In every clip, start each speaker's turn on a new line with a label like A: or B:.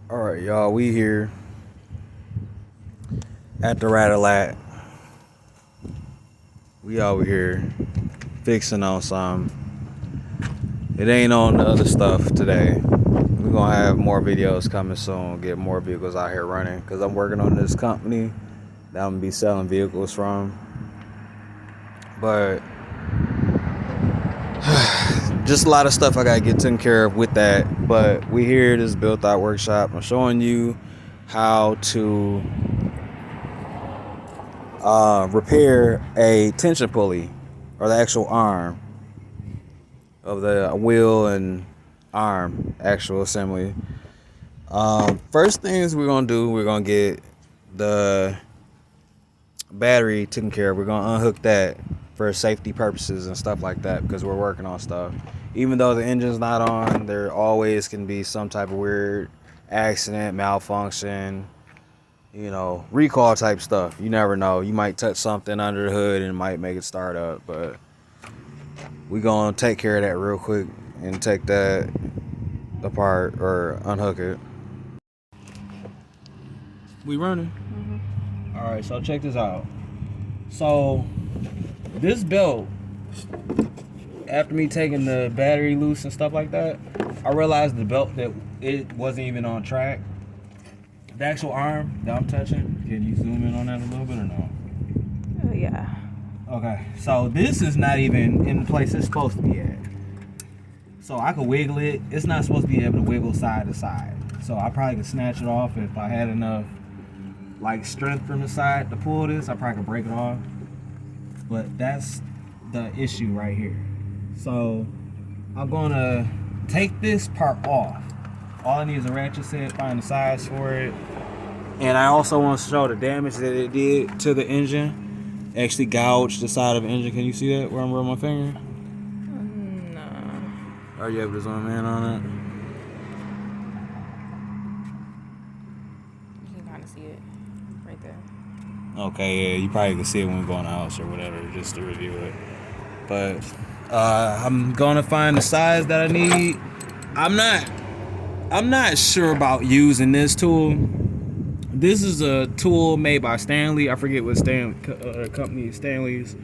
A: All right, y'all. We here at the Radalat. We over here fixing on some. It ain't on the other stuff today. We're gonna have more videos coming soon. Get more vehicles out here running because I'm working on this company that I'm gonna be selling vehicles from. But just a lot of stuff I gotta get taken care of with that. But we here at this Build-A-Thot workshop. I'm showing you how to repair a tension pulley or the actual arm of the wheel and arm actual assembly. First things we're gonna do, we're gonna get the battery taken care of. We're gonna unhook that for safety purposes and stuff like that because we're working on stuff. Even though the engine's not on, there always can be some type of weird accident, malfunction, recall type stuff. You never know. You might touch something under the hood and it might make it start up, but we're gonna take care of that real quick and take that apart or unhook it. We running? Mm-hmm. All right, so check this out. So this belt, after me taking the battery loose and stuff like that, I realized the belt that it wasn't even on track. The actual arm that I'm touching, can you zoom in on that a little bit or no?
B: Yeah.
A: Okay, so this is not even in the place it's supposed to be at. So I could wiggle it. It's not supposed to be able to wiggle side to side. So I probably could snatch it off if I had enough strength from the side to pull this. I probably could break it off. But that's the issue right here. So I'm gonna take this part off. All I need is a ratchet set, find the size for it. And I also want to show the damage that it did to the engine. Actually gouged the side of the engine. Can you see that where I'm rubbing my finger?
B: No.
A: Are you able to zoom in on it?
B: You can kind of see it right there.
A: Okay, yeah, you probably can see it when we go in the house or whatever, just to review it. But I'm gonna find the size that I need. I'm not sure about using this tool. This is a tool made by Stanley. I forget what company Stanley's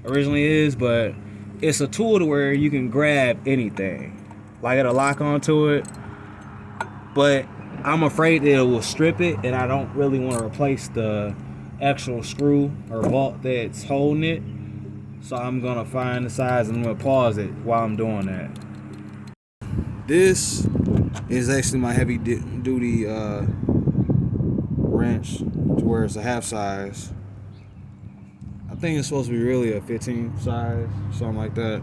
A: originally is, but it's a tool to where you can grab anything. Like it'll lock onto it. But I'm afraid that it will strip it, and I don't really want to replace the actual screw or bolt that's holding it. So I'm gonna find the size and I'm gonna pause it while I'm doing that. This is actually my heavy duty wrench to where it's a half size. I think it's supposed to be really a 15 size, something like that.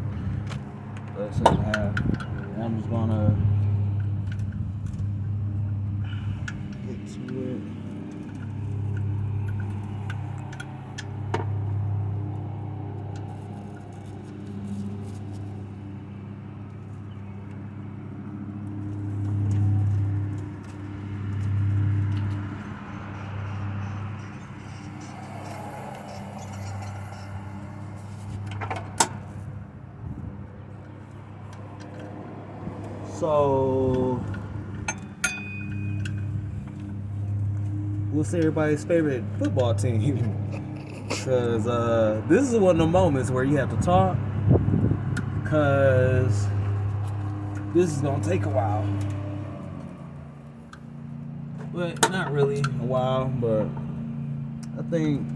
A: But it's a half. And I'm just gonna get to it. So, what's everybody's favorite football team? Because this is one of the moments where you have to talk, because this is going to take a while. But not really a while, but I think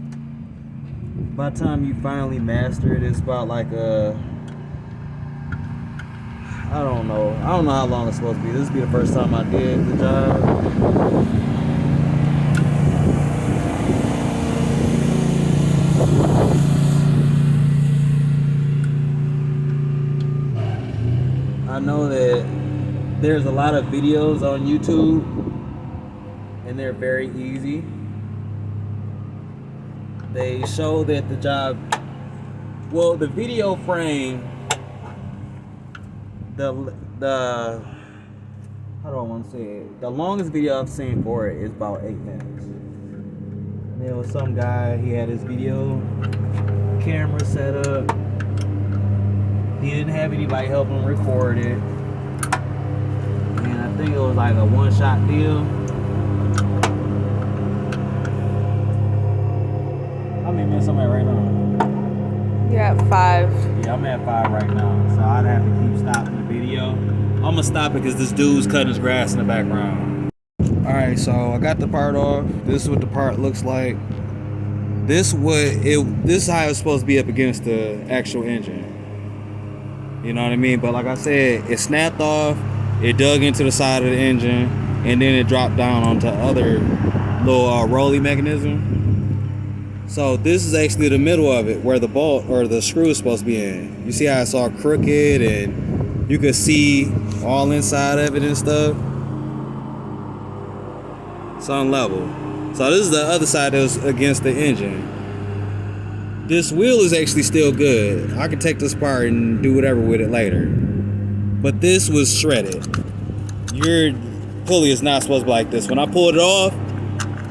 A: by the time you finally master it, it's about I don't know how long it's supposed to be. This will be the first time I did the job. I know that there's a lot of videos on YouTube and they're very easy. They show that the job, well, the video frame, the how do I want to say it? The longest video I've seen for it is about 8 minutes. And there was some guy, he had his video camera set up. He didn't have anybody help him record it. And I think it was like a one-shot deal.
B: at 5.
A: Yeah, I'm at 5 right now, so I'd have to keep stopping the video. I'm gonna stop it because this dude's cutting his grass in the background. All right, so I got the part off. This is what the part looks like. This is how it's supposed to be up against the actual engine. You know what I mean? But like I said, it snapped off. It dug into the side of the engine, and then it dropped down onto other little rolly mechanism. So this is actually the middle of it, where the bolt or the screw is supposed to be in. You see how it's all crooked, and you can see all inside of it and stuff. It's on level. So this is the other side that was against the engine. This wheel is actually still good. I can take this apart and do whatever with it later. But this was shredded. Your pulley is not supposed to be like this. When I pulled it off,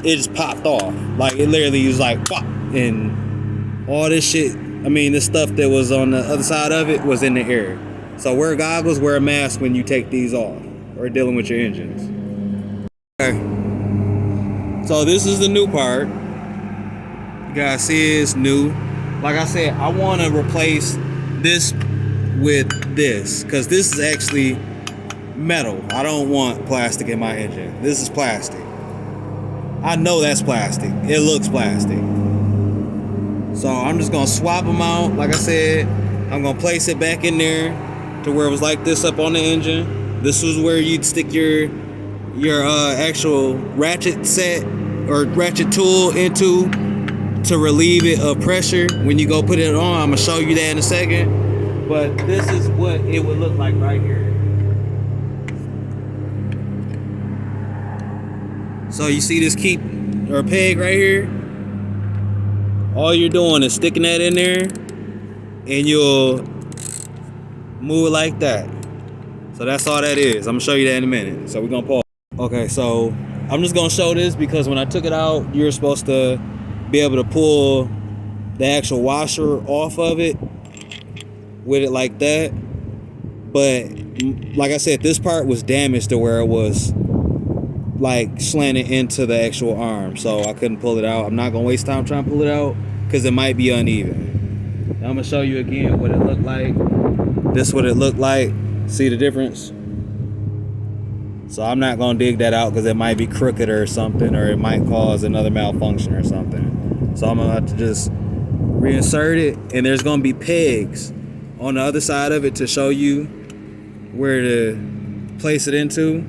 A: it just popped off. Like it literally was like pop, and all this shit, I mean this stuff that was on the other side of it was in the air. So wear goggles, wear a mask when you take these off or dealing with your engines. Okay. So this is the new part. You guys see it's new. Like I said, I want to replace this with this because this is actually metal. I don't want plastic in my engine. This is plastic. I know that's plastic. It looks plastic. So I'm just gonna swap them out. Like I said, I'm gonna place it back in there to where it was like this up on the engine. This was where you'd stick your actual ratchet set or ratchet tool into to relieve it of pressure when you go put it on. I'm gonna show you that in a second. But this is what it would look like right here. So you see this keep or peg right here? All you're doing is sticking that in there and you'll move it like that. So that's all that is. I'm gonna show you that in a minute. So we're gonna pause. Okay, so I'm just gonna show this because when I took it out, you're supposed to be able to pull the actual washer off of it with it like that. But like I said, this part was damaged to where it was like slanted into the actual arm, so I couldn't pull it out. I'm not gonna waste time trying to pull it out because it might be uneven. Now I'm gonna show you again what it looked like. This is what it looked like. See the difference? So I'm not gonna dig that out because it might be crooked or something, or it might cause another malfunction or something. So I'm gonna have to just reinsert it, and there's gonna be pegs on the other side of it to show you where to place it into.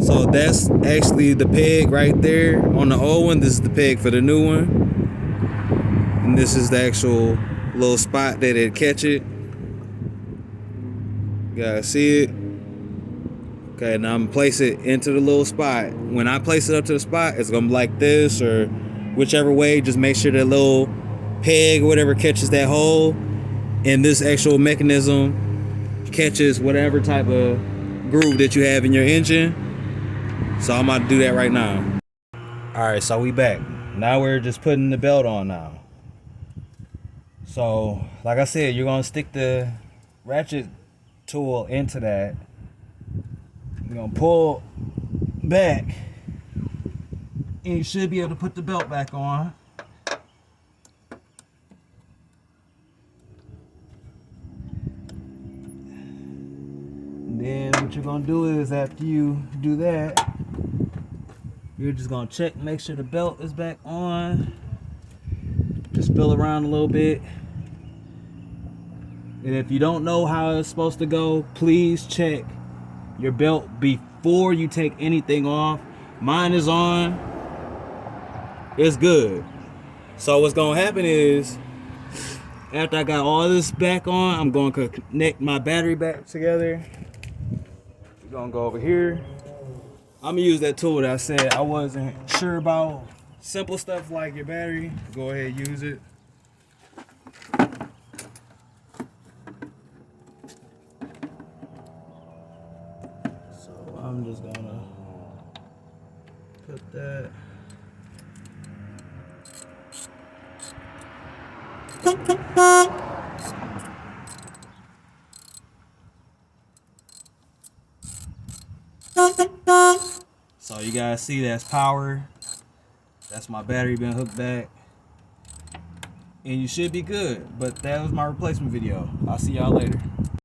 A: So that's actually the peg right there on the old one. This is the peg for the new one, and this is the actual little spot that it catch it. You guys see it? Okay, now I'm gonna place it into the little spot. When I place it up to the spot, it's gonna be like this or whichever way. Just make sure the little peg or whatever catches that hole, and this actual mechanism catches whatever type of groove that you have in your engine. So I'm about to do that right now. Alright, so we back. Now we're just putting the belt on now. So, like I said, you're gonna stick the ratchet tool into that. You're gonna pull back, and you should be able to put the belt back on. And then what you're gonna do is after you do that, you're just gonna check, make sure the belt is back on. Just feel around a little bit. And if you don't know how it's supposed to go, please check your belt before you take anything off. Mine is on. It's good. So what's gonna happen is, after I got all this back on, I'm going to connect my battery back together. We're gonna go over here. I'm gonna use that tool that I said I wasn't sure about. Simple stuff like your battery, go ahead and use it. So I'm just gonna put that. So you guys see that's power. That's my battery been hooked back. and you should be good. But that was my replacement video. I'll see y'all later.